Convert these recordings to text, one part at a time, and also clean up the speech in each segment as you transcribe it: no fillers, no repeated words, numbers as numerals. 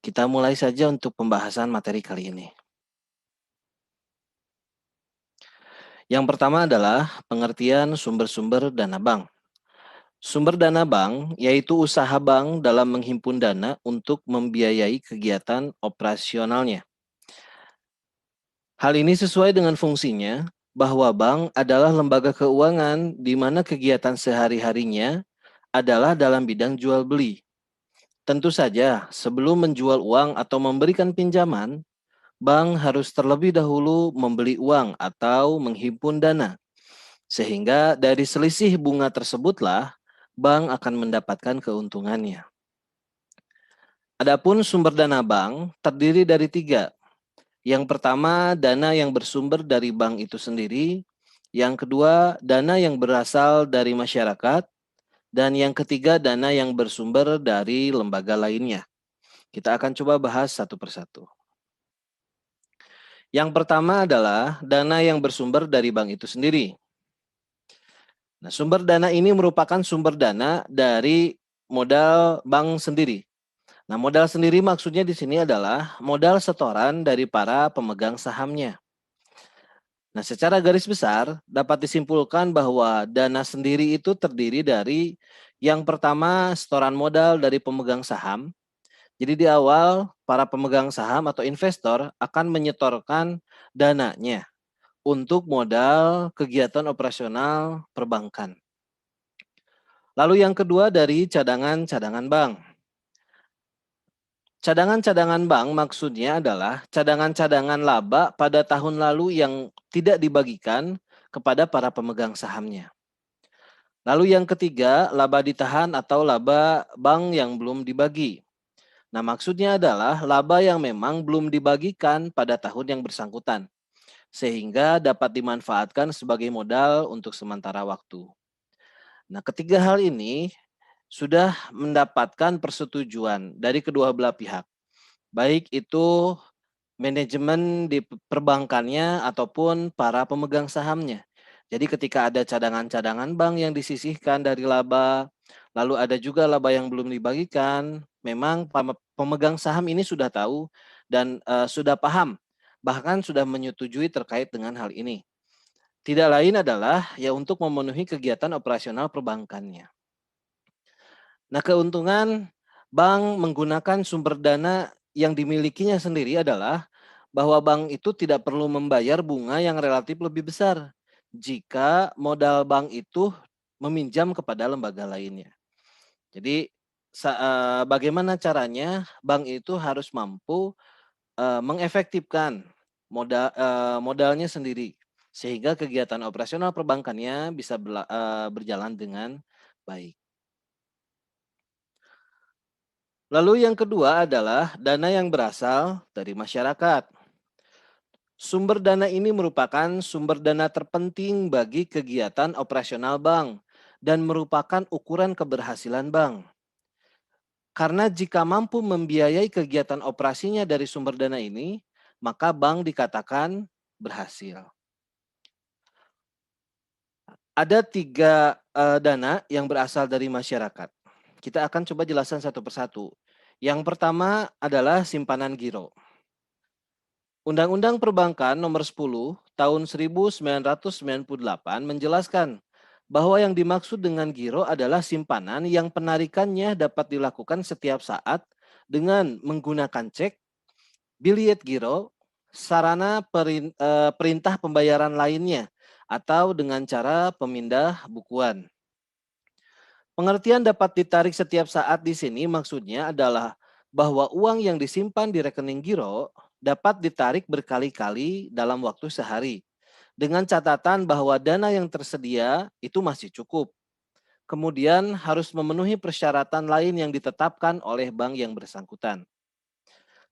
Kita mulai saja untuk pembahasan materi kali ini. Yang pertama adalah pengertian sumber-sumber dana bank. Sumber dana bank yaitu usaha bank dalam menghimpun dana untuk membiayai kegiatan operasionalnya. Hal ini sesuai dengan fungsinya bahwa bank adalah lembaga keuangan di mana kegiatan sehari-harinya adalah dalam bidang jual beli. Tentu saja, sebelum menjual uang atau memberikan pinjaman, bank harus terlebih dahulu membeli uang atau menghimpun dana. Sehingga dari selisih bunga tersebutlah bank akan mendapatkan keuntungannya. Adapun sumber dana bank terdiri dari 3. Yang pertama, dana yang bersumber dari bank itu sendiri. Yang kedua, dana yang berasal dari masyarakat. Dan yang ketiga, dana yang bersumber dari lembaga lainnya. Kita akan coba bahas satu persatu. Yang pertama adalah dana yang bersumber dari bank itu sendiri. Nah, sumber dana ini merupakan sumber dana dari modal bank sendiri. Nah, modal sendiri maksudnya di sini adalah modal setoran dari para pemegang sahamnya. Nah, secara garis besar dapat disimpulkan bahwa dana sendiri itu terdiri dari yang pertama setoran modal dari pemegang saham. Jadi di awal para pemegang saham atau investor akan menyetorkan dananya untuk modal kegiatan operasional perbankan. Lalu yang kedua dari cadangan-cadangan bank. Cadangan-cadangan bank maksudnya adalah cadangan-cadangan laba pada tahun lalu yang tidak dibagikan kepada para pemegang sahamnya. Lalu yang ketiga, laba ditahan atau laba bank yang belum dibagi. Nah, maksudnya adalah laba yang memang belum dibagikan pada tahun yang bersangkutan, sehingga dapat dimanfaatkan sebagai modal untuk sementara waktu. Nah, ketiga hal ini sudah mendapatkan persetujuan dari kedua belah pihak, baik itu manajemen di perbankannya ataupun para pemegang sahamnya. Jadi ketika ada cadangan-cadangan bank yang disisihkan dari laba, lalu ada juga laba yang belum dibagikan, memang pemegang saham ini sudah tahu dan sudah paham, bahkan sudah menyetujui terkait dengan hal ini. Tidak lain adalah ya untuk memenuhi kegiatan operasional perbankannya. Nah, keuntungan bank menggunakan sumber dana yang dimilikinya sendiri adalah bahwa bank itu tidak perlu membayar bunga yang relatif lebih besar jika modal bank itu meminjam kepada lembaga lainnya. Jadi bagaimana caranya bank itu harus mampu mengefektifkan modalnya sendiri sehingga kegiatan operasional perbankannya bisa berjalan dengan baik. Lalu yang kedua adalah dana yang berasal dari masyarakat. Sumber dana ini merupakan sumber dana terpenting bagi kegiatan operasional bank dan merupakan ukuran keberhasilan bank. Karena jika mampu membiayai kegiatan operasinya dari sumber dana ini, maka bank dikatakan berhasil. Ada 3 dana yang berasal dari masyarakat. Kita akan coba jelaskan satu persatu. Yang pertama adalah simpanan giro. Undang-Undang Perbankan Nomor 10 Tahun 1998 menjelaskan bahwa yang dimaksud dengan giro adalah simpanan yang penarikannya dapat dilakukan setiap saat dengan menggunakan cek, biliet giro, sarana perintah pembayaran lainnya, atau dengan cara pemindah bukuan. Pengertian dapat ditarik setiap saat di sini maksudnya adalah bahwa uang yang disimpan di rekening giro dapat ditarik berkali-kali dalam waktu sehari. Dengan catatan bahwa dana yang tersedia itu masih cukup. Kemudian harus memenuhi persyaratan lain yang ditetapkan oleh bank yang bersangkutan.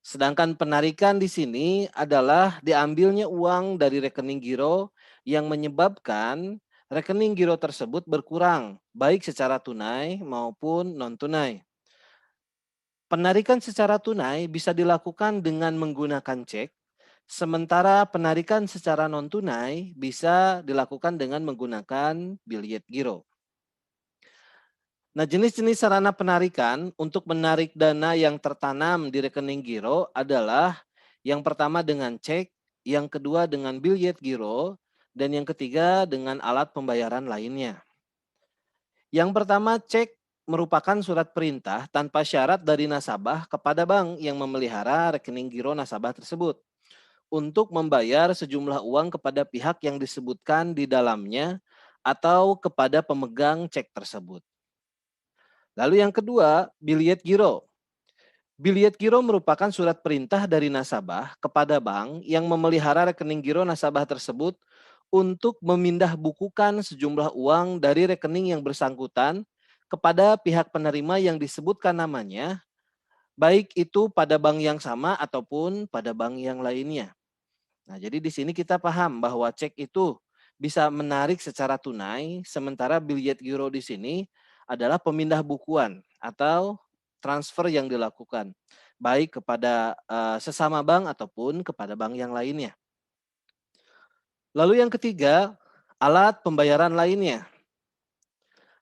Sedangkan penarikan di sini adalah diambilnya uang dari rekening giro yang menyebabkan rekening giro tersebut berkurang, baik secara tunai maupun non-tunai. Penarikan secara tunai bisa dilakukan dengan menggunakan cek, sementara penarikan secara non-tunai bisa dilakukan dengan menggunakan biliet giro. Nah, jenis-jenis sarana penarikan untuk menarik dana yang tertanam di rekening giro adalah yang pertama dengan cek, yang kedua dengan biljet giro, dan yang ketiga dengan alat pembayaran lainnya. Yang pertama, cek merupakan surat perintah tanpa syarat dari nasabah kepada bank yang memelihara rekening giro nasabah tersebut untuk membayar sejumlah uang kepada pihak yang disebutkan di dalamnya atau kepada pemegang cek tersebut. Lalu yang kedua, biljet giro. Biljet giro merupakan surat perintah dari nasabah kepada bank yang memelihara rekening giro nasabah tersebut untuk memindah bukukan sejumlah uang dari rekening yang bersangkutan kepada pihak penerima yang disebutkan namanya, baik itu pada bank yang sama ataupun pada bank yang lainnya. Nah, jadi di sini kita paham bahwa cek itu bisa menarik secara tunai, sementara biljet giro di sini adalah pemindah bukuan atau transfer yang dilakukan, baik kepada sesama bank ataupun kepada bank yang lainnya. Lalu yang ketiga, alat pembayaran lainnya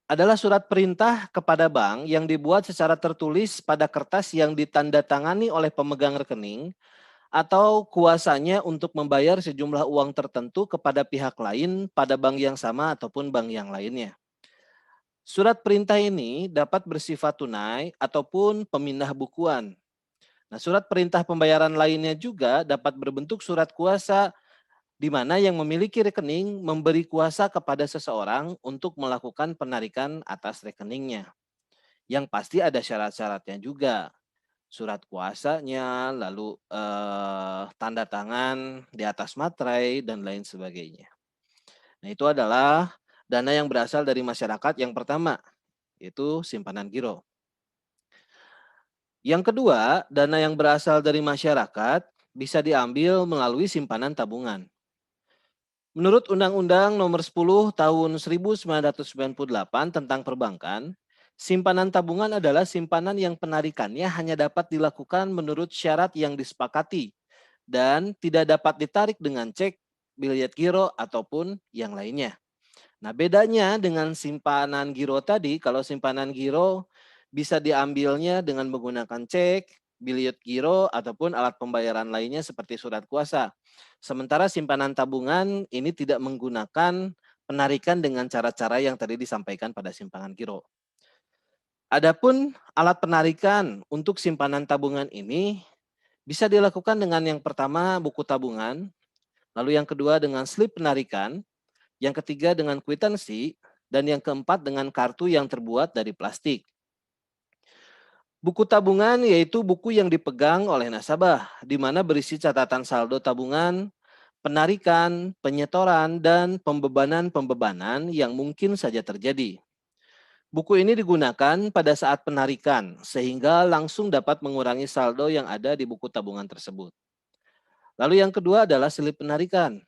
adalah surat perintah kepada bank yang dibuat secara tertulis pada kertas yang ditandatangani oleh pemegang rekening atau kuasanya untuk membayar sejumlah uang tertentu kepada pihak lain pada bank yang sama ataupun bank yang lainnya. Surat perintah ini dapat bersifat tunai ataupun pemindah bukuan. Nah, surat perintah pembayaran lainnya juga dapat berbentuk surat kuasa di mana yang memiliki rekening memberi kuasa kepada seseorang untuk melakukan penarikan atas rekeningnya. Yang pasti ada syarat-syaratnya juga. Surat kuasanya, lalu tanda tangan di atas materai, dan lain sebagainya. Nah, itu adalah dana yang berasal dari masyarakat yang pertama, yaitu simpanan giro. Yang kedua, dana yang berasal dari masyarakat bisa diambil melalui simpanan tabungan. Menurut Undang-Undang Nomor 10 Tahun 1998 tentang Perbankan, simpanan tabungan adalah simpanan yang penarikannya hanya dapat dilakukan menurut syarat yang disepakati dan tidak dapat ditarik dengan cek, biljet giro, ataupun yang lainnya. Nah, bedanya dengan simpanan giro tadi, kalau simpanan giro bisa diambilnya dengan menggunakan cek, biljet giro, ataupun alat pembayaran lainnya seperti surat kuasa. Sementara simpanan tabungan ini tidak menggunakan penarikan dengan cara-cara yang tadi disampaikan pada simpanan giro. Adapun alat penarikan untuk simpanan tabungan ini bisa dilakukan dengan yang pertama buku tabungan, lalu yang kedua dengan slip penarikan, yang ketiga dengan kwitansi, dan yang keempat dengan kartu yang terbuat dari plastik. Buku tabungan yaitu buku yang dipegang oleh nasabah, di mana berisi catatan saldo tabungan, penarikan, penyetoran, dan pembebanan-pembebanan yang mungkin saja terjadi. Buku ini digunakan pada saat penarikan, sehingga langsung dapat mengurangi saldo yang ada di buku tabungan tersebut. Lalu yang kedua adalah selip penarikan.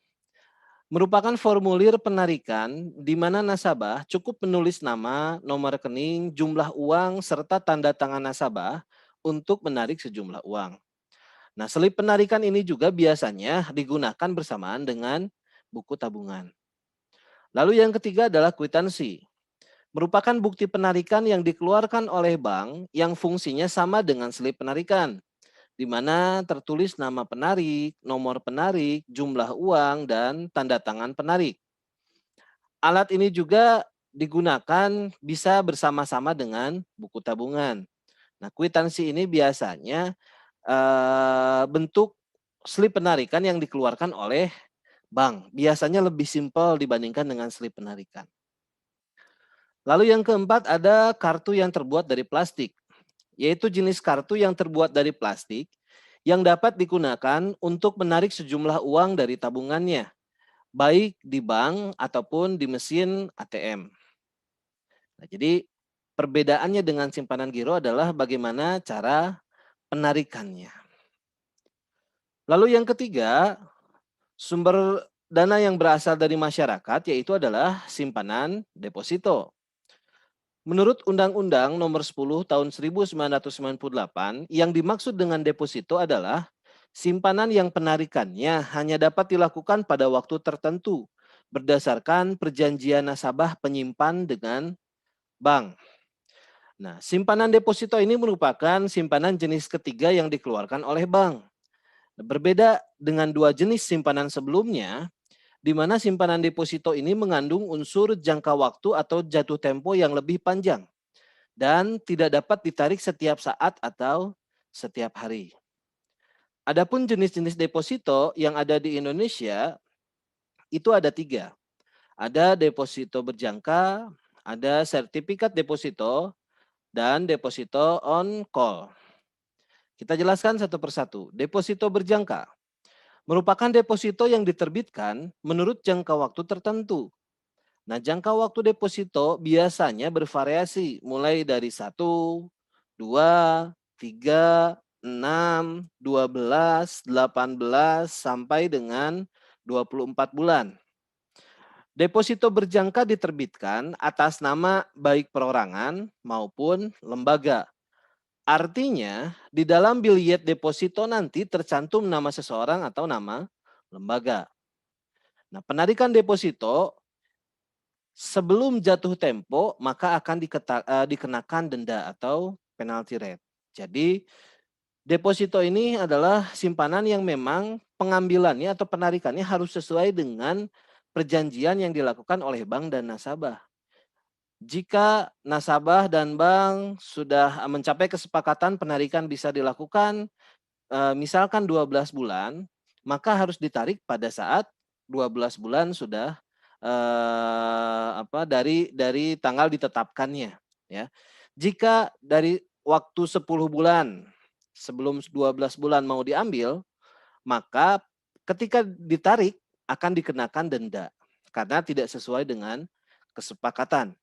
Merupakan formulir penarikan di mana nasabah cukup menulis nama, nomor rekening, jumlah uang, serta tanda tangan nasabah untuk menarik sejumlah uang. Nah, selip penarikan ini juga biasanya digunakan bersamaan dengan buku tabungan. Lalu yang ketiga adalah kwitansi. Merupakan bukti penarikan yang dikeluarkan oleh bank yang fungsinya sama dengan selip penarikan, di mana tertulis nama penarik, nomor penarik, jumlah uang, dan tanda tangan penarik. Alat ini juga digunakan bisa bersama-sama dengan buku tabungan. Nah, kwitansi ini biasanya bentuk slip penarikan yang dikeluarkan oleh bank. Biasanya lebih simpel dibandingkan dengan slip penarikan. Lalu yang keempat ada kartu yang terbuat dari plastik, yaitu jenis kartu yang terbuat dari plastik yang dapat digunakan untuk menarik sejumlah uang dari tabungannya, baik di bank ataupun di mesin ATM. Nah, jadi perbedaannya dengan simpanan giro adalah bagaimana cara penarikannya. Lalu yang ketiga, sumber dana yang berasal dari masyarakat yaitu adalah simpanan deposito. Menurut Undang-Undang Nomor 10 Tahun 1998, yang dimaksud dengan deposito adalah simpanan yang penarikannya hanya dapat dilakukan pada waktu tertentu berdasarkan perjanjian nasabah penyimpan dengan bank. Nah, simpanan deposito ini merupakan simpanan jenis ketiga yang dikeluarkan oleh bank. Berbeda dengan dua jenis simpanan sebelumnya, di mana simpanan deposito ini mengandung unsur jangka waktu atau jatuh tempo yang lebih panjang dan tidak dapat ditarik setiap saat atau setiap hari. Adapun jenis-jenis deposito yang ada di Indonesia itu ada 3. Ada deposito berjangka, ada sertifikat deposito, dan deposito on call. Kita jelaskan satu persatu. Deposito berjangka merupakan deposito yang diterbitkan menurut jangka waktu tertentu. Nah, jangka waktu deposito biasanya bervariasi mulai dari 1, 2, 3, 6, 12, 18, sampai dengan 24 bulan. Deposito berjangka diterbitkan atas nama baik perorangan maupun lembaga. Artinya, di dalam biljet deposito nanti tercantum nama seseorang atau nama lembaga. Nah, penarikan deposito sebelum jatuh tempo maka akan dikenakan denda atau penalty rate. Jadi, deposito ini adalah simpanan yang memang pengambilannya atau penarikannya harus sesuai dengan perjanjian yang dilakukan oleh bank dan nasabah. Jika nasabah dan bank sudah mencapai kesepakatan penarikan bisa dilakukan misalkan 12 bulan, maka harus ditarik pada saat 12 bulan sudah dari tanggal ditetapkannya, ya. Jika dari waktu 10 bulan sebelum 12 bulan mau diambil, maka ketika ditarik akan dikenakan denda karena tidak sesuai dengan kesepakatan.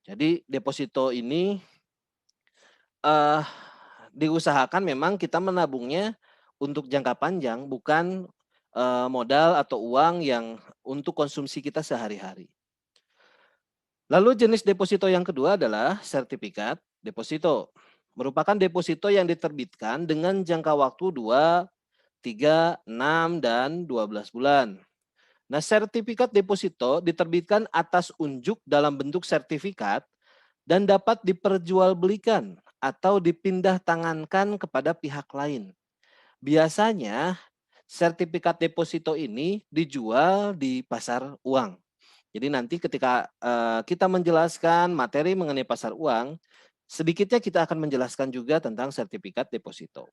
Jadi deposito ini diusahakan memang kita menabungnya untuk jangka panjang, bukan modal atau uang yang untuk konsumsi kita sehari-hari. Lalu jenis deposito yang kedua adalah sertifikat deposito. Merupakan deposito yang diterbitkan dengan jangka waktu 2, 3, 6, dan 12 bulan. Nah, sertifikat deposito diterbitkan atas unjuk dalam bentuk sertifikat dan dapat diperjualbelikan atau dipindah tangankan kepada pihak lain. Biasanya sertifikat deposito ini dijual di pasar uang. Jadi nanti ketika kita menjelaskan materi mengenai pasar uang, sedikitnya kita akan menjelaskan juga tentang sertifikat deposito.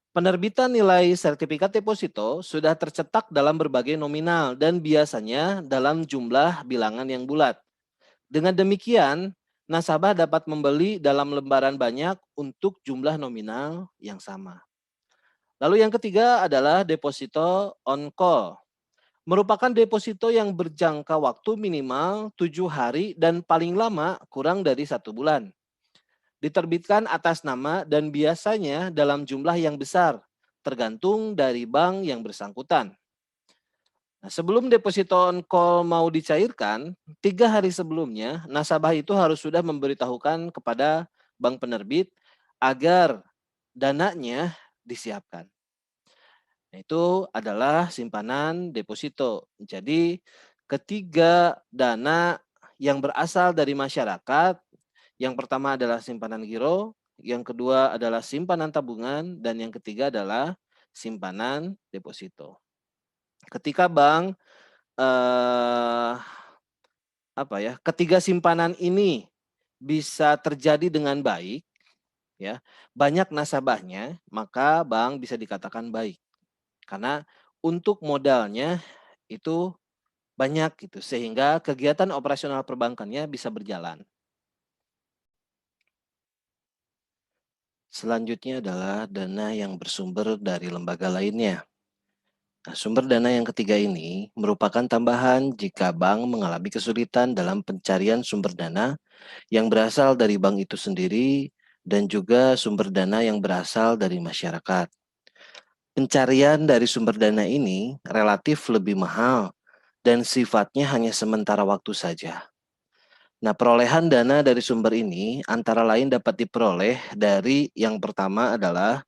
Penerbitan nilai sertifikat deposito sudah tercetak dalam berbagai nominal dan biasanya dalam jumlah bilangan yang bulat. Dengan demikian, nasabah dapat membeli dalam lembaran banyak untuk jumlah nominal yang sama. Lalu yang ketiga adalah deposito on call. Merupakan deposito yang berjangka waktu minimal 7 hari dan paling lama kurang dari 1 bulan. Diterbitkan atas nama dan biasanya dalam jumlah yang besar, tergantung dari bank yang bersangkutan. Nah, sebelum deposito on call mau dicairkan, 3 hari sebelumnya nasabah itu harus sudah memberitahukan kepada bank penerbit agar dananya disiapkan. Nah, itu adalah simpanan deposito. Jadi ketiga dana yang berasal dari masyarakat, yang pertama adalah simpanan giro, yang kedua adalah simpanan tabungan, dan yang ketiga adalah simpanan deposito. Ketika bank ketiga simpanan ini bisa terjadi dengan baik, ya, banyak nasabahnya, maka bank bisa dikatakan baik. Karena untuk modalnya itu banyak gitu, sehingga kegiatan operasional perbankannya bisa berjalan. Selanjutnya adalah dana yang bersumber dari lembaga lainnya. Nah, sumber dana yang ketiga ini merupakan tambahan jika bank mengalami kesulitan dalam pencarian sumber dana yang berasal dari bank itu sendiri dan juga sumber dana yang berasal dari masyarakat. Pencarian dari sumber dana ini relatif lebih mahal dan sifatnya hanya sementara waktu saja. Nah, perolehan dana dari sumber ini antara lain dapat diperoleh dari yang pertama adalah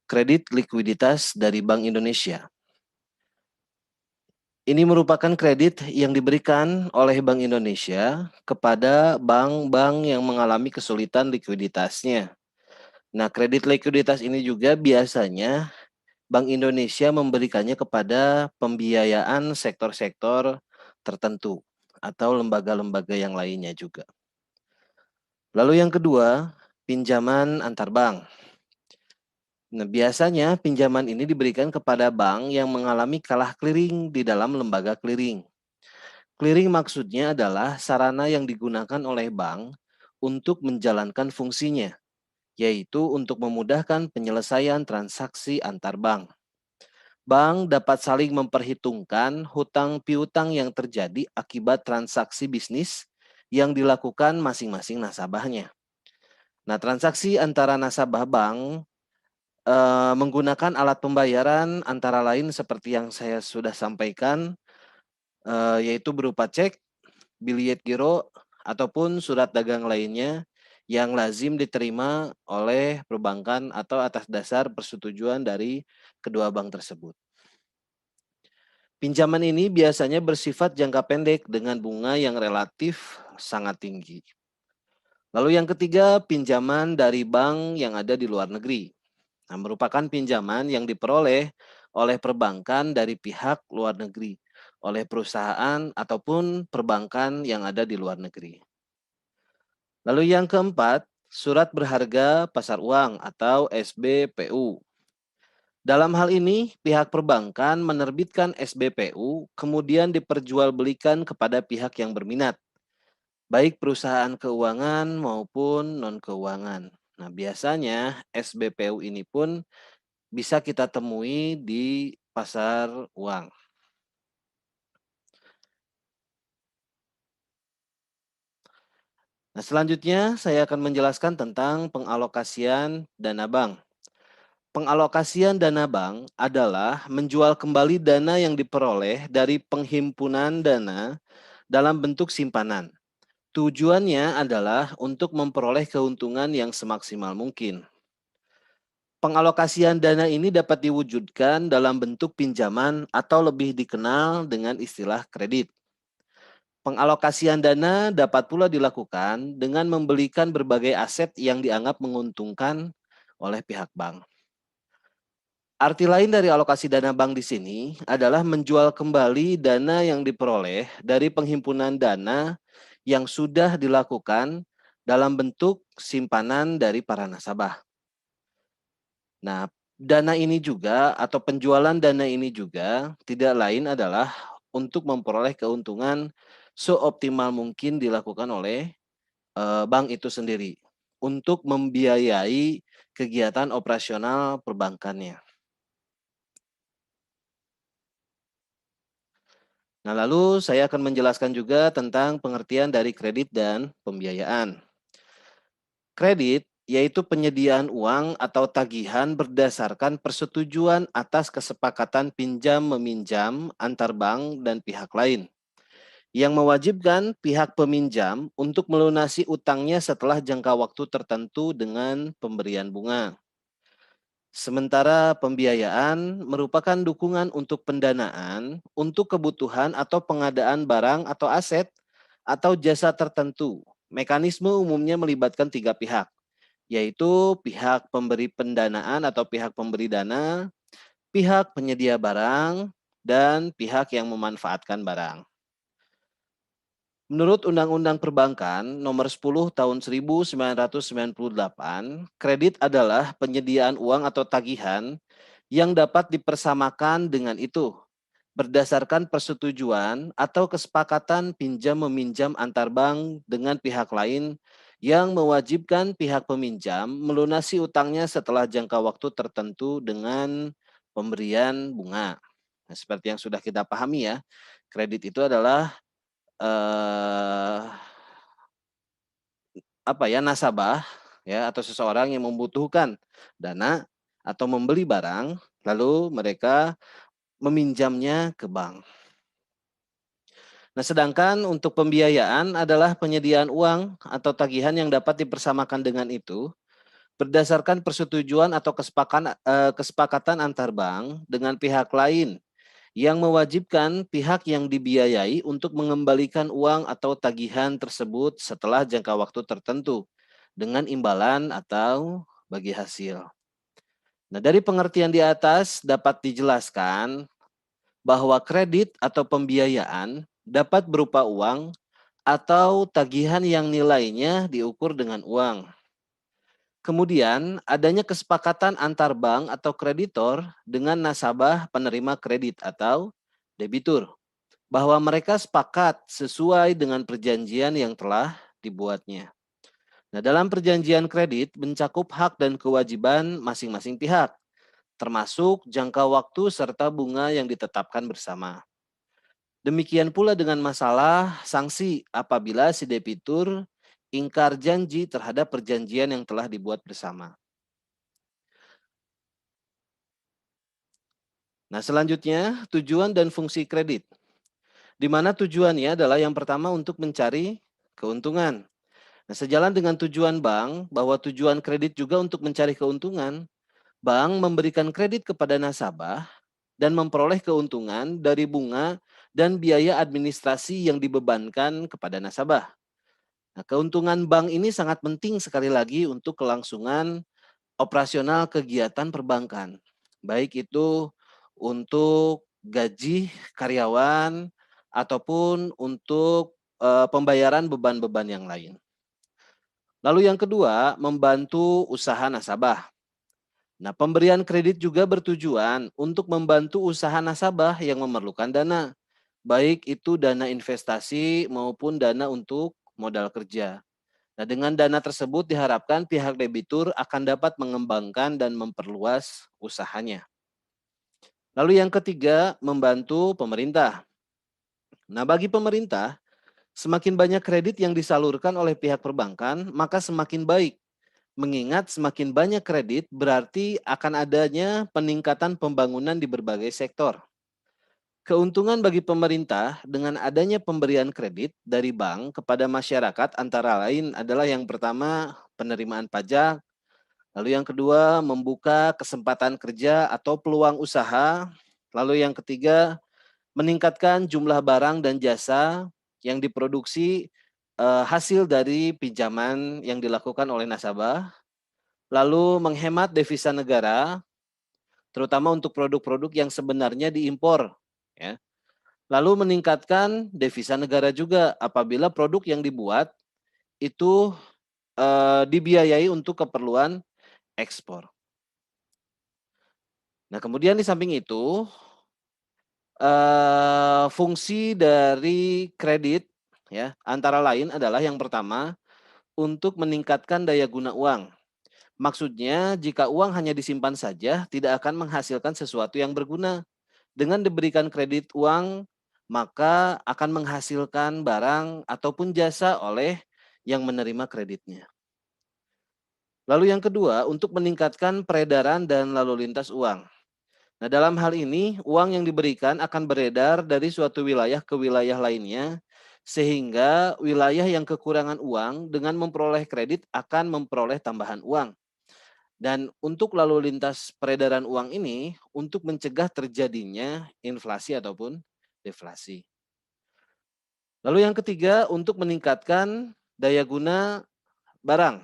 kredit likuiditas dari Bank Indonesia. Ini merupakan kredit yang diberikan oleh Bank Indonesia kepada bank-bank yang mengalami kesulitan likuiditasnya. Nah, kredit likuiditas ini juga biasanya Bank Indonesia memberikannya kepada pembiayaan sektor-sektor tertentu atau lembaga-lembaga yang lainnya juga. Lalu yang kedua, pinjaman antar bank. Nah, biasanya pinjaman ini diberikan kepada bank yang mengalami kalah clearing di dalam lembaga clearing. Clearing maksudnya adalah sarana yang digunakan oleh bank untuk menjalankan fungsinya, yaitu untuk memudahkan penyelesaian transaksi antar bank. Bank dapat saling memperhitungkan hutang piutang yang terjadi akibat transaksi bisnis yang dilakukan masing-masing nasabahnya. Nah, transaksi antara nasabah bank menggunakan alat pembayaran antara lain seperti yang saya sudah sampaikan, yaitu berupa cek, biljet giro, ataupun surat dagang lainnya yang lazim diterima oleh perbankan atau atas dasar persetujuan dari kedua bank tersebut. Pinjaman ini biasanya bersifat jangka pendek dengan bunga yang relatif sangat tinggi. Lalu yang ketiga, pinjaman dari bank yang ada di luar negeri. Nah, merupakan pinjaman yang diperoleh oleh perbankan dari pihak luar negeri, oleh perusahaan ataupun perbankan yang ada di luar negeri. Lalu yang keempat, surat berharga pasar uang atau SBPU. Dalam hal ini, pihak perbankan menerbitkan SBPU kemudian diperjualbelikan kepada pihak yang berminat, baik perusahaan keuangan maupun non-keuangan. Nah, biasanya SBPU ini pun bisa kita temui di pasar uang. Nah, selanjutnya saya akan menjelaskan tentang pengalokasian dana bank. Pengalokasian dana bank adalah menjual kembali dana yang diperoleh dari penghimpunan dana dalam bentuk simpanan. Tujuannya adalah untuk memperoleh keuntungan yang semaksimal mungkin. Pengalokasian dana ini dapat diwujudkan dalam bentuk pinjaman atau lebih dikenal dengan istilah kredit. Pengalokasian dana dapat pula dilakukan dengan membelikan berbagai aset yang dianggap menguntungkan oleh pihak bank. Arti lain dari alokasi dana bank di sini adalah menjual kembali dana yang diperoleh dari penghimpunan dana yang sudah dilakukan dalam bentuk simpanan dari para nasabah. Nah, dana ini juga atau penjualan dana ini juga tidak lain adalah untuk memperoleh keuntungan seoptimal mungkin dilakukan oleh bank itu sendiri untuk membiayai kegiatan operasional perbankannya. Nah, lalu saya akan menjelaskan juga tentang pengertian dari kredit dan pembiayaan. Kredit yaitu penyediaan uang atau tagihan berdasarkan persetujuan atas kesepakatan pinjam-meminjam antar bank dan pihak lain, yang mewajibkan pihak peminjam untuk melunasi utangnya setelah jangka waktu tertentu dengan pemberian bunga. Sementara pembiayaan merupakan dukungan untuk pendanaan untuk kebutuhan atau pengadaan barang atau aset atau jasa tertentu. Mekanisme umumnya melibatkan tiga pihak, yaitu pihak pemberi pendanaan atau pihak pemberi dana, pihak penyedia barang, dan pihak yang memanfaatkan barang. Menurut Undang-Undang Perbankan Nomor 10 Tahun 1998, kredit adalah penyediaan uang atau tagihan yang dapat dipersamakan dengan itu berdasarkan persetujuan atau kesepakatan pinjam-meminjam antar bank dengan pihak lain yang mewajibkan pihak peminjam melunasi utangnya setelah jangka waktu tertentu dengan pemberian bunga. Nah, seperti yang sudah kita pahami ya, kredit itu adalah eh, nasabah ya atau seseorang yang membutuhkan dana atau membeli barang lalu mereka meminjamnya ke bank. Nah, sedangkan untuk pembiayaan adalah penyediaan uang atau tagihan yang dapat dipersamakan dengan itu berdasarkan persetujuan atau kesepakatan antar bank dengan pihak lain yang mewajibkan pihak yang dibiayai untuk mengembalikan uang atau tagihan tersebut setelah jangka waktu tertentu dengan imbalan atau bagi hasil. Nah, dari pengertian di atas dapat dijelaskan bahwa kredit atau pembiayaan dapat berupa uang atau tagihan yang nilainya diukur dengan uang. Kemudian, adanya kesepakatan antar bank atau kreditor dengan nasabah penerima kredit atau debitur, bahwa mereka sepakat sesuai dengan perjanjian yang telah dibuatnya. Nah, dalam perjanjian kredit mencakup hak dan kewajiban masing-masing pihak, termasuk jangka waktu serta bunga yang ditetapkan bersama. Demikian pula dengan masalah sanksi apabila si debitur ingkar janji terhadap perjanjian yang telah dibuat bersama. Nah, selanjutnya tujuan dan fungsi kredit. Di mana tujuannya adalah yang pertama untuk mencari keuntungan. Nah, sejalan dengan tujuan bank bahwa tujuan kredit juga untuk mencari keuntungan, bank memberikan kredit kepada nasabah dan memperoleh keuntungan dari bunga dan biaya administrasi yang dibebankan kepada nasabah. Nah, keuntungan bank ini sangat penting sekali lagi untuk kelangsungan operasional kegiatan perbankan. Baik itu untuk gaji karyawan ataupun untuk pembayaran beban-beban yang lain. Lalu yang kedua, membantu usaha nasabah. Nah, pemberian kredit juga bertujuan untuk membantu usaha nasabah yang memerlukan dana, baik itu dana investasi maupun dana untuk modal kerja. Nah, dengan dana tersebut diharapkan pihak debitur akan dapat mengembangkan dan memperluas usahanya. Lalu yang ketiga, membantu pemerintah. Nah, bagi pemerintah, semakin banyak kredit yang disalurkan oleh pihak perbankan, maka semakin baik. Mengingat semakin banyak kredit berarti akan adanya peningkatan pembangunan di berbagai sektor. Keuntungan bagi pemerintah dengan adanya pemberian kredit dari bank kepada masyarakat antara lain adalah yang pertama penerimaan pajak, lalu yang kedua membuka kesempatan kerja atau peluang usaha, lalu yang ketiga meningkatkan jumlah barang dan jasa yang diproduksi hasil dari pinjaman yang dilakukan oleh nasabah, lalu menghemat devisa negara, terutama untuk produk-produk yang sebenarnya diimpor, ya. Lalu meningkatkan devisa negara juga apabila produk yang dibuat itu dibiayai untuk keperluan ekspor. Nah, kemudian di samping itu fungsi dari kredit ya antara lain adalah yang pertama untuk meningkatkan daya guna uang. Maksudnya jika uang hanya disimpan saja tidak akan menghasilkan sesuatu yang berguna. Dengan diberikan kredit uang maka akan menghasilkan barang ataupun jasa oleh yang menerima kreditnya. Lalu yang kedua, untuk meningkatkan peredaran dan lalu lintas uang. Nah, dalam hal ini, uang yang diberikan akan beredar dari suatu wilayah ke wilayah lainnya, sehingga wilayah yang kekurangan uang dengan memperoleh kredit akan memperoleh tambahan uang. Dan untuk lalu lintas peredaran uang ini, untuk mencegah terjadinya inflasi ataupun deflasi. Lalu yang ketiga, untuk meningkatkan daya guna barang.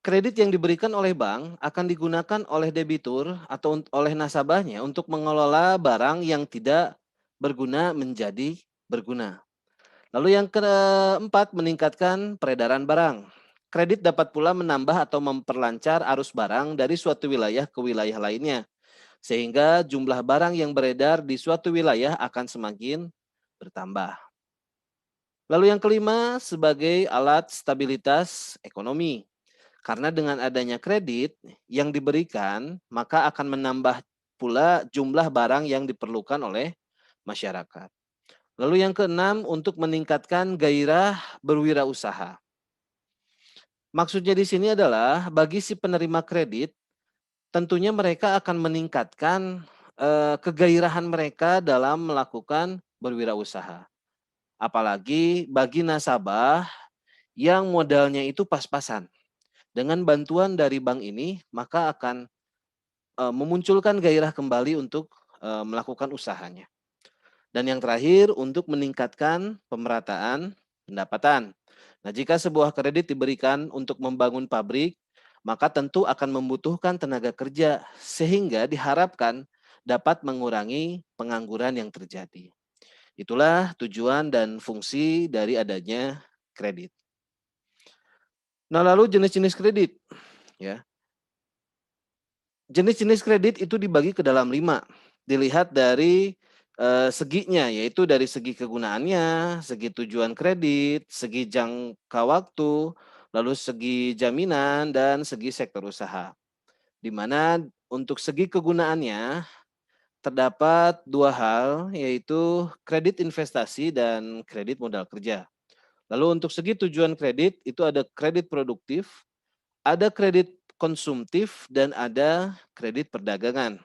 Kredit yang diberikan oleh bank akan digunakan oleh debitur atau oleh nasabahnya untuk mengelola barang yang tidak berguna menjadi berguna. Lalu yang keempat, meningkatkan peredaran barang. Kredit dapat pula menambah atau memperlancar arus barang dari suatu wilayah ke wilayah lainnya, sehingga jumlah barang yang beredar di suatu wilayah akan semakin bertambah. Lalu yang kelima, sebagai alat stabilitas ekonomi. Karena dengan adanya kredit yang diberikan, maka akan menambah pula jumlah barang yang diperlukan oleh masyarakat. Lalu yang keenam, untuk meningkatkan gairah berwirausaha. Maksudnya di sini adalah bagi si penerima kredit, tentunya mereka akan meningkatkan kegairahan mereka dalam melakukan berwirausaha. Apalagi bagi nasabah yang modalnya itu pas-pasan. Dengan bantuan dari bank ini, maka akan memunculkan gairah kembali untuk melakukan usahanya. Dan yang terakhir, untuk meningkatkan pemerataan pendapatan. Nah, jika sebuah kredit diberikan untuk membangun pabrik, maka tentu akan membutuhkan tenaga kerja, sehingga diharapkan dapat mengurangi pengangguran yang terjadi. Itulah tujuan dan fungsi dari adanya kredit. Nah, lalu jenis-jenis kredit, ya. Jenis-jenis kredit itu dibagi ke dalam 5. Dilihat dari seginya, yaitu dari segi kegunaannya, segi tujuan kredit, segi jangka waktu, lalu segi jaminan, dan segi sektor usaha. Di mana untuk segi kegunaannya terdapat 2 hal, yaitu kredit investasi dan kredit modal kerja. Lalu untuk segi tujuan kredit itu ada kredit produktif, ada kredit konsumtif, dan ada kredit perdagangan.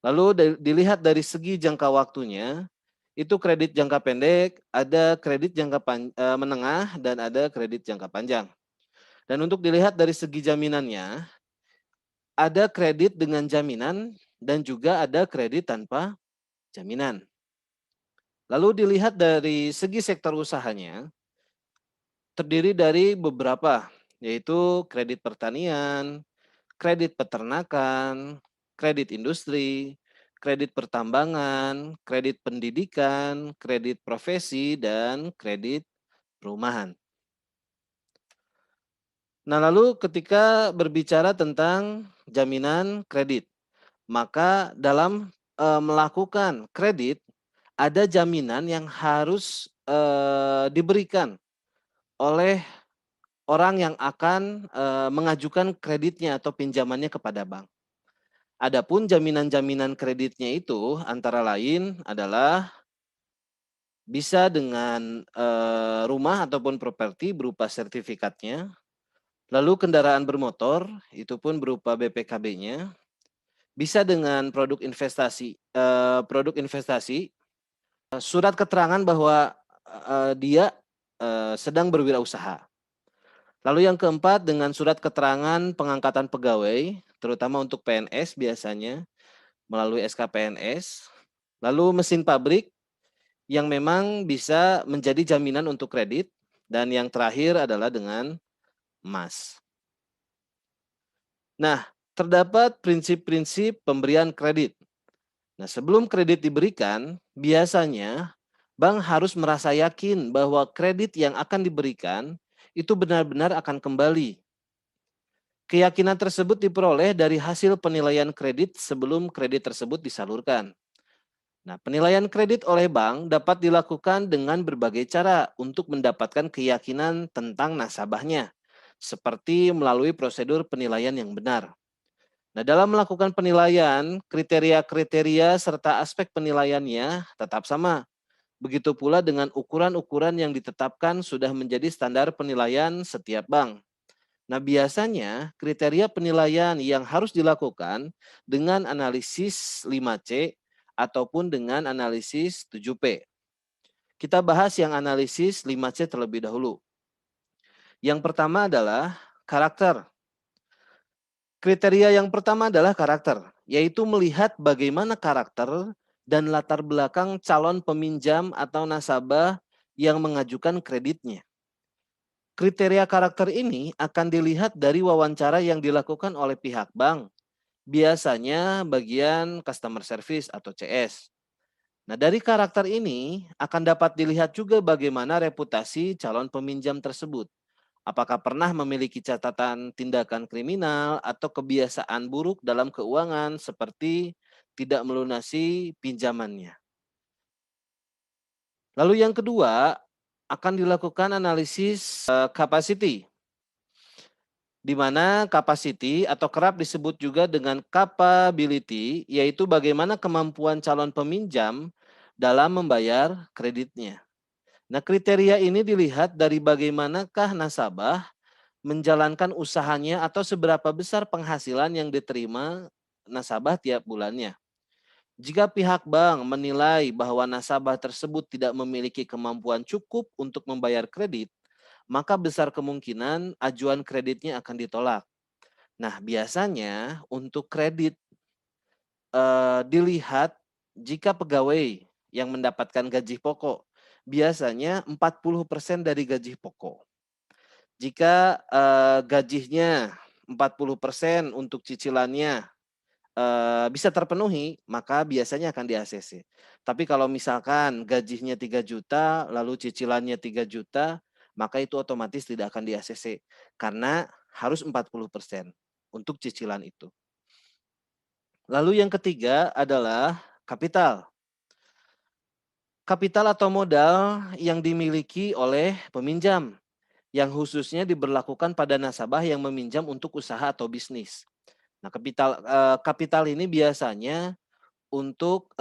Lalu dilihat dari segi jangka waktunya, itu kredit jangka pendek, ada kredit jangka menengah, dan ada kredit jangka panjang. Dan untuk dilihat dari segi jaminannya, ada kredit dengan jaminan dan juga ada kredit tanpa jaminan. Lalu dilihat dari segi sektor usahanya, terdiri dari beberapa, yaitu kredit pertanian, kredit peternakan, kredit industri, kredit pertambangan, kredit pendidikan, kredit profesi, dan kredit perumahan. Nah, lalu ketika berbicara tentang jaminan kredit, maka dalam melakukan kredit ada jaminan yang harus diberikan oleh orang yang akan mengajukan kreditnya atau pinjamannya kepada bank. Adapun jaminan-jaminan kreditnya itu antara lain adalah bisa dengan rumah ataupun properti berupa sertifikatnya, lalu kendaraan bermotor itu pun berupa BPKB-nya, bisa dengan produk investasi, surat keterangan bahwa dia sedang berwirausaha. Lalu yang keempat dengan surat keterangan pengangkatan pegawai, terutama untuk PNS biasanya melalui SKPNS. Lalu mesin pabrik yang memang bisa menjadi jaminan untuk kredit. Dan yang terakhir adalah dengan emas. Nah, terdapat prinsip-prinsip pemberian kredit. Nah, sebelum kredit diberikan, biasanya bank harus merasa yakin bahwa kredit yang akan diberikan itu benar-benar akan kembali. Keyakinan tersebut diperoleh dari hasil penilaian kredit sebelum kredit tersebut disalurkan. Nah, penilaian kredit oleh bank dapat dilakukan dengan berbagai cara untuk mendapatkan keyakinan tentang nasabahnya, seperti melalui prosedur penilaian yang benar. Nah, dalam melakukan penilaian, kriteria-kriteria serta aspek penilaiannya tetap sama. Begitu pula dengan ukuran-ukuran yang ditetapkan sudah menjadi standar penilaian setiap bank. Nah, biasanya kriteria penilaian yang harus dilakukan dengan analisis 5C ataupun dengan analisis 7P. Kita bahas yang analisis 5C terlebih dahulu. Yang pertama adalah karakter. Kriteria yang pertama adalah karakter, yaitu melihat bagaimana karakter dan latar belakang calon peminjam atau nasabah yang mengajukan kreditnya. Kriteria karakter ini akan dilihat dari wawancara yang dilakukan oleh pihak bank, biasanya bagian customer service atau CS. Nah, dari karakter ini akan dapat dilihat juga bagaimana reputasi calon peminjam tersebut. Apakah pernah memiliki catatan tindakan kriminal atau kebiasaan buruk dalam keuangan seperti tidak melunasi pinjamannya. Lalu yang kedua, akan dilakukan analisis capacity, di mana capacity atau kerap disebut juga dengan capability, yaitu bagaimana kemampuan calon peminjam dalam membayar kreditnya. Nah, kriteria ini dilihat dari bagaimanakah nasabah menjalankan usahanya atau seberapa besar penghasilan yang diterima nasabah tiap bulannya. Jika pihak bank menilai bahwa nasabah tersebut tidak memiliki kemampuan cukup untuk membayar kredit, maka besar kemungkinan ajuan kreditnya akan ditolak. Nah, biasanya untuk kredit dilihat jika pegawai yang mendapatkan gaji pokok biasanya 40% dari gaji pokok. Jika gajinya 40% untuk cicilannya bisa terpenuhi, maka biasanya akan di-ACC. Tapi kalau misalkan gajinya 3 juta, lalu cicilannya 3 juta, maka itu otomatis tidak akan di-ACC karena harus 40% untuk cicilan itu. Lalu yang ketiga adalah kapital. Kapital atau modal yang dimiliki oleh peminjam yang khususnya diberlakukan pada nasabah yang meminjam untuk usaha atau bisnis. Nah, kapital ini biasanya untuk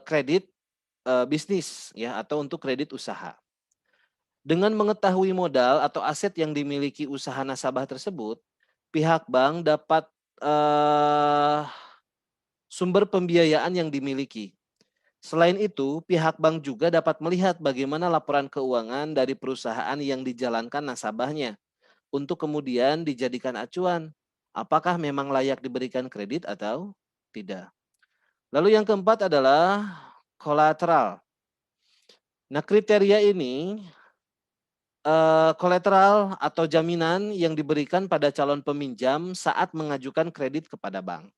kredit bisnis ya atau untuk kredit usaha. Dengan mengetahui modal atau aset yang dimiliki usaha nasabah tersebut, pihak bank dapat sumber pembiayaan yang dimiliki. Selain itu, pihak bank juga dapat melihat bagaimana laporan keuangan dari perusahaan yang dijalankan nasabahnya untuk kemudian dijadikan acuan apakah memang layak diberikan kredit atau tidak. Lalu yang keempat adalah kolateral. Nah, kriteria ini kolateral atau jaminan yang diberikan pada calon peminjam saat mengajukan kredit kepada bank.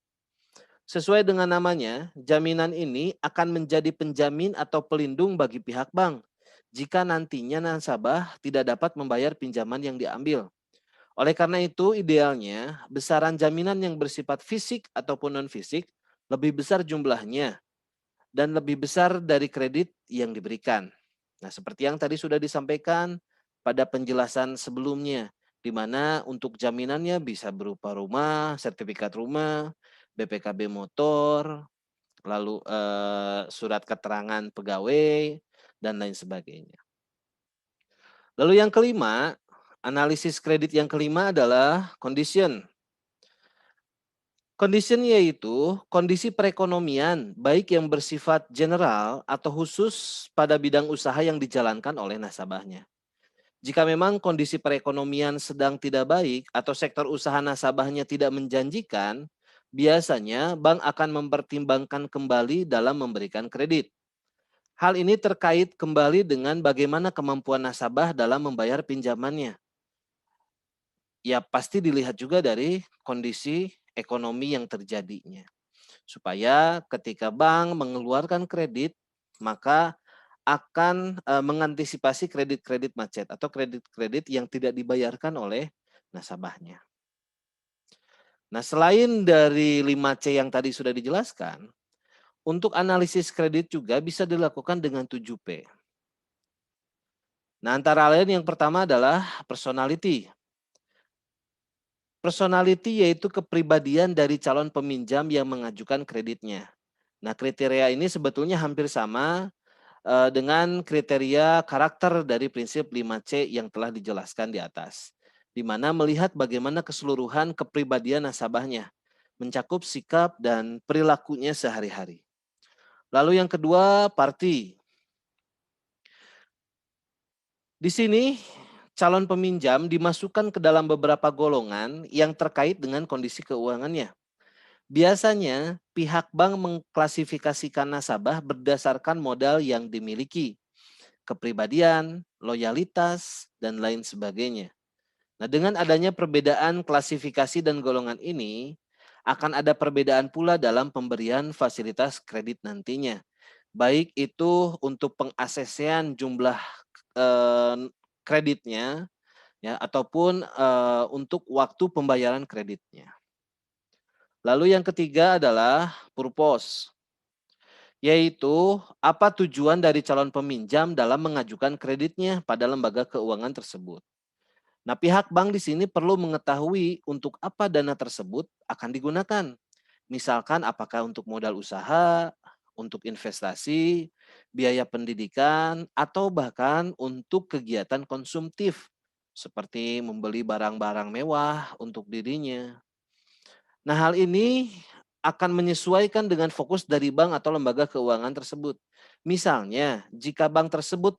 Sesuai dengan namanya, jaminan ini akan menjadi penjamin atau pelindung bagi pihak bank jika nantinya nasabah tidak dapat membayar pinjaman yang diambil. Oleh karena itu, idealnya besaran jaminan yang bersifat fisik ataupun non-fisik lebih besar jumlahnya dan lebih besar dari kredit yang diberikan. Nah, seperti yang tadi sudah disampaikan pada penjelasan sebelumnya, di mana untuk jaminannya bisa berupa rumah, sertifikat rumah, BPKB motor, lalu surat keterangan pegawai, dan lain sebagainya. Lalu yang kelima, analisis kredit yang kelima adalah condition. Condition yaitu kondisi perekonomian baik yang bersifat general atau khusus pada bidang usaha yang dijalankan oleh nasabahnya. Jika memang kondisi perekonomian sedang tidak baik atau sektor usaha nasabahnya tidak menjanjikan, biasanya bank akan mempertimbangkan kembali dalam memberikan kredit. Hal ini terkait kembali dengan bagaimana kemampuan nasabah dalam membayar pinjamannya. Ya pasti dilihat juga dari kondisi ekonomi yang terjadinya. Supaya ketika bank mengeluarkan kredit, maka akan mengantisipasi kredit-kredit macet atau kredit-kredit yang tidak dibayarkan oleh nasabahnya. Nah, selain dari 5C yang tadi sudah dijelaskan, untuk analisis kredit juga bisa dilakukan dengan 7P. Nah, antara lain yang pertama adalah personality. Personality yaitu kepribadian dari calon peminjam yang mengajukan kreditnya. Nah, kriteria ini sebetulnya hampir sama dengan kriteria karakter dari prinsip 5C yang telah dijelaskan di atas. Di mana melihat bagaimana keseluruhan kepribadian nasabahnya, mencakup sikap dan perilakunya sehari-hari. Lalu yang kedua, party. Di sini calon peminjam dimasukkan ke dalam beberapa golongan yang terkait dengan kondisi keuangannya. Biasanya pihak bank mengklasifikasikan nasabah berdasarkan modal yang dimiliki, kepribadian, loyalitas, dan lain sebagainya. Nah, dengan adanya perbedaan klasifikasi dan golongan ini, akan ada perbedaan pula dalam pemberian fasilitas kredit nantinya. Baik itu untuk pengasesean jumlah kreditnya, ya, ataupun untuk waktu pembayaran kreditnya. Lalu yang ketiga adalah purpose, yaitu apa tujuan dari calon peminjam dalam mengajukan kreditnya pada lembaga keuangan tersebut. Nah, pihak bank di sini perlu mengetahui untuk apa dana tersebut akan digunakan. Misalkan apakah untuk modal usaha, untuk investasi, biaya pendidikan, atau bahkan untuk kegiatan konsumtif seperti membeli barang-barang mewah untuk dirinya. Nah, hal ini akan menyesuaikan dengan fokus dari bank atau lembaga keuangan tersebut. Misalnya, jika bank tersebut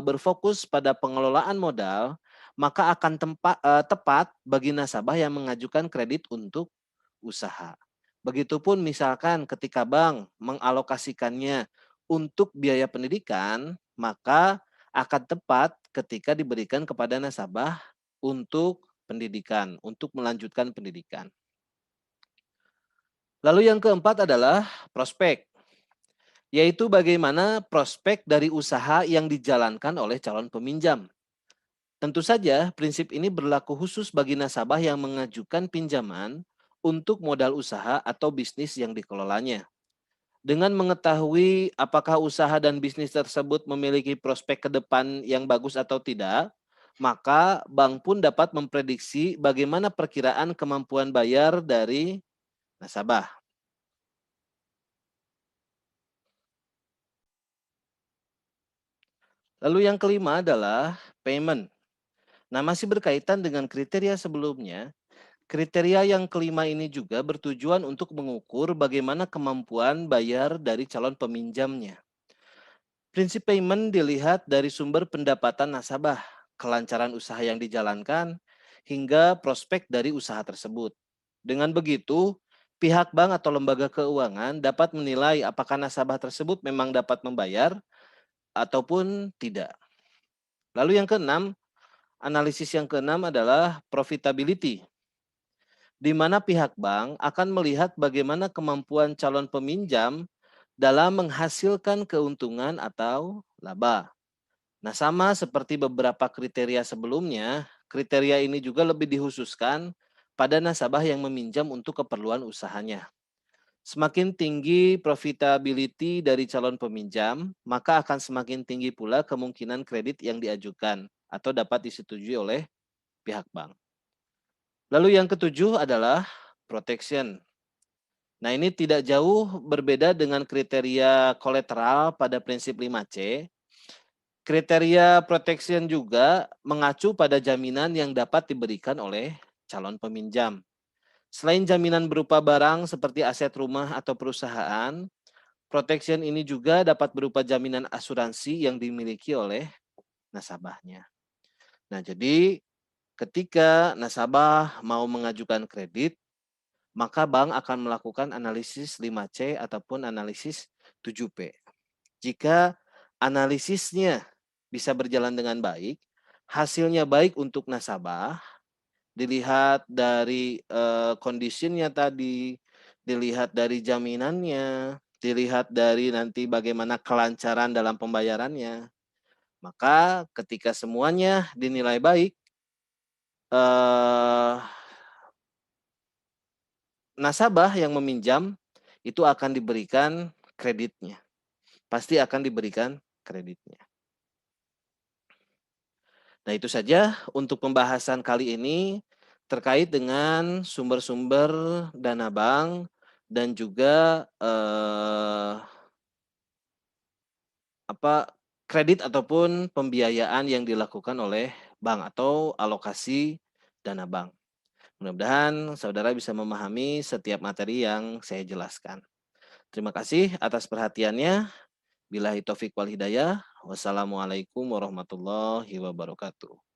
berfokus pada pengelolaan modal, maka akan tepat bagi nasabah yang mengajukan kredit untuk usaha. Begitupun misalkan ketika bank mengalokasikannya untuk biaya pendidikan, maka akan tepat ketika diberikan kepada nasabah untuk pendidikan, untuk melanjutkan pendidikan. Lalu yang keempat adalah prospek, yaitu bagaimana prospek dari usaha yang dijalankan oleh calon peminjam. Tentu saja prinsip ini berlaku khusus bagi nasabah yang mengajukan pinjaman untuk modal usaha atau bisnis yang dikelolanya. Dengan mengetahui apakah usaha dan bisnis tersebut memiliki prospek ke depan yang bagus atau tidak, maka bank pun dapat memprediksi bagaimana perkiraan kemampuan bayar dari nasabah. Lalu yang kelima adalah payment. Nah, masih berkaitan dengan kriteria sebelumnya. Kriteria yang kelima ini juga bertujuan untuk mengukur bagaimana kemampuan bayar dari calon peminjamnya. Prinsip payment dilihat dari sumber pendapatan nasabah, kelancaran usaha yang dijalankan, hingga prospek dari usaha tersebut. Dengan begitu, pihak bank atau lembaga keuangan dapat menilai apakah nasabah tersebut memang dapat membayar ataupun tidak. Lalu yang keenam, analisis yang keenam adalah profitability, di mana pihak bank akan melihat bagaimana kemampuan calon peminjam dalam menghasilkan keuntungan atau laba. Nah, sama seperti beberapa kriteria sebelumnya, kriteria ini juga lebih dikhususkan pada nasabah yang meminjam untuk keperluan usahanya. Semakin tinggi profitability dari calon peminjam, maka akan semakin tinggi pula kemungkinan kredit yang diajukan atau dapat disetujui oleh pihak bank. Lalu yang ketujuh adalah protection. Nah, ini tidak jauh berbeda dengan kriteria kolateral pada prinsip 5C. Kriteria protection juga mengacu pada jaminan yang dapat diberikan oleh calon peminjam. Selain jaminan berupa barang seperti aset rumah atau perusahaan, protection ini juga dapat berupa jaminan asuransi yang dimiliki oleh nasabahnya. Nah, jadi ketika nasabah mau mengajukan kredit, maka bank akan melakukan analisis 5C ataupun analisis 7P. Jika analisisnya bisa berjalan dengan baik, hasilnya baik untuk nasabah, dilihat dari kondisinya tadi, dilihat dari jaminannya, dilihat dari nanti bagaimana kelancaran dalam pembayarannya. Maka ketika semuanya dinilai baik, eh, nasabah yang meminjam itu akan diberikan kreditnya. Pasti akan diberikan kreditnya. Nah, itu saja untuk pembahasan kali ini terkait dengan sumber-sumber dana bank dan juga kredit ataupun pembiayaan yang dilakukan oleh bank atau alokasi dana bank. Mudah-mudahan saudara bisa memahami setiap materi yang saya jelaskan. Terima kasih atas perhatiannya. Billahi taufik wal hidayah. Wassalamualaikum warahmatullahi wabarakatuh.